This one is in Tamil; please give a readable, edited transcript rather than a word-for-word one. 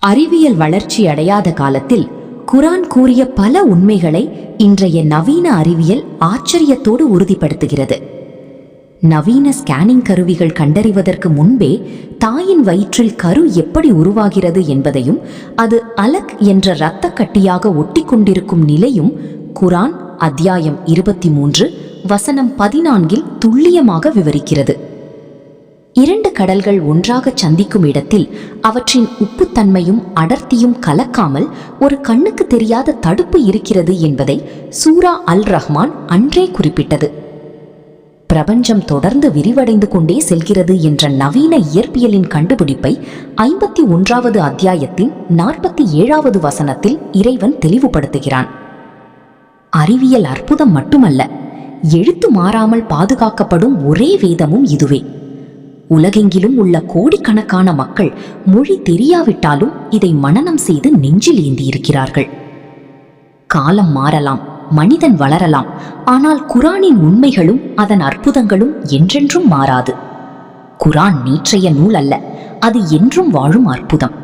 அறிவியல் வளர்ச்சி அடையாத காலத்தில் குரான் கூறிய பல உண்மைகளை இன்றைய நவீன அறிவியல் ஆச்சரியத்தோடு உறுதிப்படுத்துகிறது. நவீன ஸ்கேனிங் கருவிகள் கண்டறிவதற்கு முன்பே தாயின் வயிற்றில் கரு எப்படி உருவாகிறது என்பதையும் அது அலக் என்ற இரத்த கட்டியாக ஒட்டி கொண்டிருக்கும் நிலையும் குரான் அத்தியாயம் 23 வசனம் 14 துல்லியமாக விவரிக்கிறது. 2 கடல்கள் ஒன்றாக சந்திக்கும் இடத்தில் அவற்றின் உப்புத்தன்மையும் அடர்த்தியும் கலக்காமல் ஒரு கண்ணுக்கு தெரியாத தடுப்பு இருக்கிறது என்பதை சூரா அல் ரஹ்மான் அன்றே குறிப்பிட்டது. பிரபஞ்சம் தொடர்ந்து விரிவடைந்து கொண்டே செல்கிறது என்ற நவீன இயற்பியலின் கண்டுபிடிப்பை 51வது அத்தியாயத்தின் 47வது வசனத்தில் இறைவன் தெளிவுபடுத்துகிறான். அறிவியல் அற்புதம் மட்டுமல்ல, எழுத்து மாறாமல் பாதுகாக்கப்படும் ஒரே வேதமும் இதுவே. உலகெங்கிலும் உள்ள கோடிக்கணக்கான மக்கள் மொழி தெரியாவிட்டாலும் இதை மனனம் செய்து நெஞ்சில் ஏந்தியிருக்கிறார்கள். காலம் மாறலாம், மனிதன் வளரலாம், ஆனால் குரானின் உண்மைகளும் அதன் அற்புதங்களும் என்றென்றும் மாறாது. குரான் நேற்றைய நூல் அல்ல, அது என்றும் வாழும் அற்புதம்.